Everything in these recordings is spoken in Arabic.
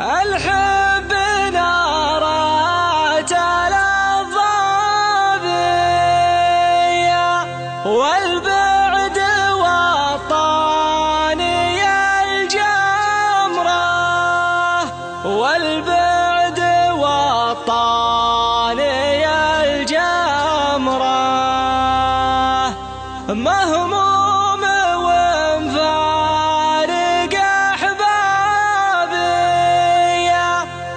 الحب نارات الضابية والبعد والطاني الجمرة والبعد والطاني الجمرة مهموم ومفارق أحبابي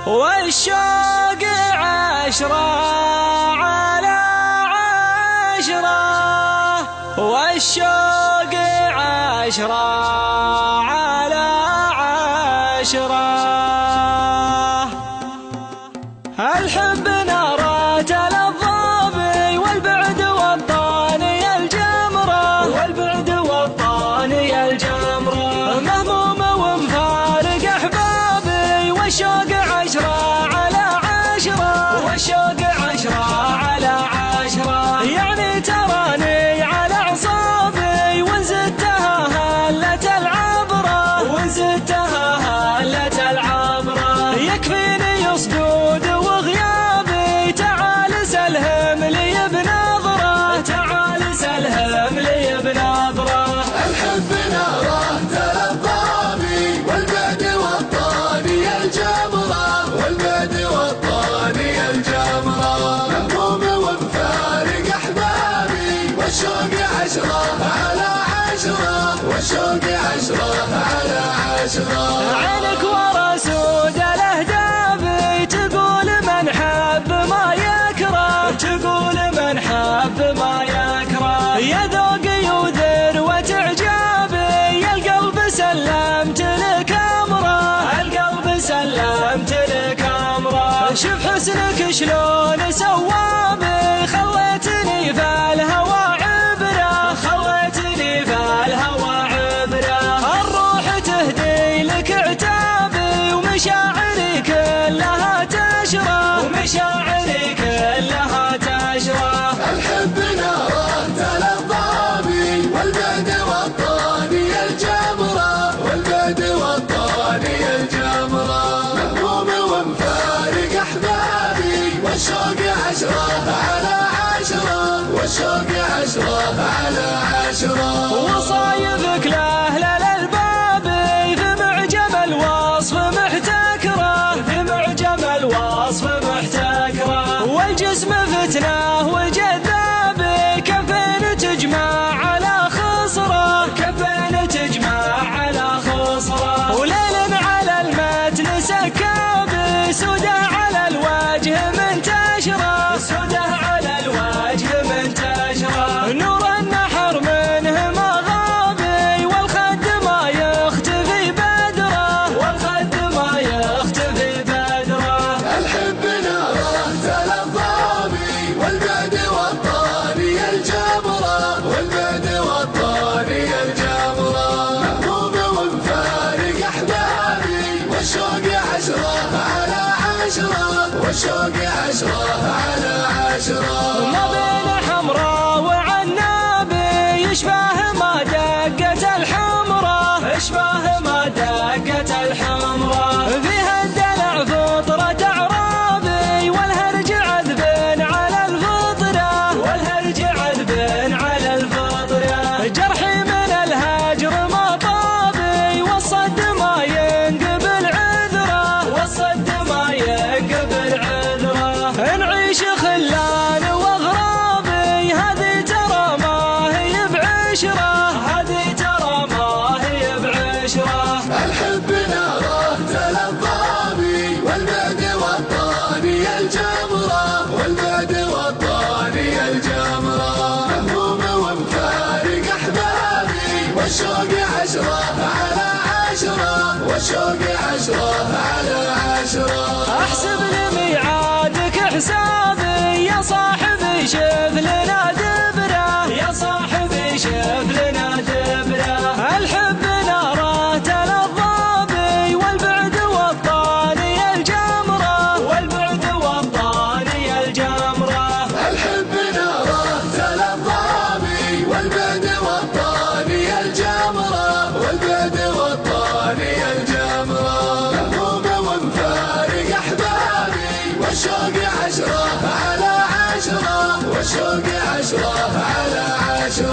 والشوق عشرة على عشرة والشوق عشرة على عشرة. الحب نارات الضابي والبعد والطاني الجمرة والبعد والطاني الجمرة مهموم ومفارق أحبابي والشوق عشرة على عشرة والشوق عشرة على عشرة. يعني تراني على أعصابي وإن زدتها هلت العبرة وإن زدتها هلت العبرة. يكفيني صدود وغيابي تعال سلهم لي بنظرة تعال سلهم لي بنظرة. الحب نارات الضابي والبعد والطاني الجمرة والبعد والطاني الجمرة مهموم ومفارق أحبابي والشوق عشرة على عشرة والشوق عشرة على عشرة. عينك ورا سود الأهداب تقول من حب ما يكره تقول من حب ما يكره. يا ذوقي وذروة إعجابي يا القلب سلمت لك أمره القلب سلمت لك أمره. شوف حسنك شلون سوابي خليتني في الهوى عبرة خليتني في الهوى عبرة. الروح تهدي لك عتابي ومشاعري كلها تشرى ومشاعري كلها تشرى. الحب نارات الضابي والبعد والطاني الجمرة والبعد والطاني الجمرة مهموم ومفارق أحبابي والشوق عشرة على عشرة والشوق عشرة على عشرة. وصايفك لأهل الألباب في معجم الوصف محتكرة في معجم الوصف محتكرة. والجسم فتنة وجذاب كفين تجمع على خصرة كفين تجمع على خصرة. وليل على المتن سكاب سودة على الوجه منتشرة سودة على الوجه منتشرة. نور النحر منه ما غابي والخد ما يختفي بدره والخد ما يختفي بدره. الحب نارات الضابي والبعد والطاني الجمرة والبعد والطاني الجمرة مهموم ومفارق أحبابي والشوق عشرة على عشرة والشوق عشرة على عشرة. ما بين حمراء وعنابي يشبه ما دقت الحمرة يشبه ما دقت الحمرة. فيها الدلع فطرة أعرابي والهرج عذب على الفطرة والهرج عذب على الفطرة. جرحي من الهجر ما طابي والصد ما ينقبل عذره والصد ما ينقبل عذره. نعيش خلان واغرابي هذه ترى ما هي بعشرة هذه ترى ما هي بعشرة. الحب نارات الضابي والبعد والطاني الجمرة والبعد والطاني الجمرة مهموم ومفارق أحبابي والشوق عشرة على عشرة والشوق عشرة على عشرة. احسب لميعادك حسابي يا صاحبي شوف لنا دبره يا صاحبي شوف لنا دبره. الحب نارات الضابي والبعد والطاني الجمرة والبعد والطاني الجمرة. الحب نارات الضابي والبعد والطاني الجمرة والبعد والطاني الجمرة مهموم 10 على 10 والشوق 10 على 10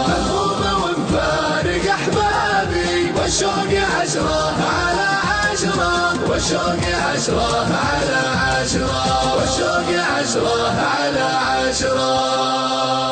مفهوم ومفارق أحبابي والشوق 10 على 10 والشوق 10 على 10 والشوق 10 على 10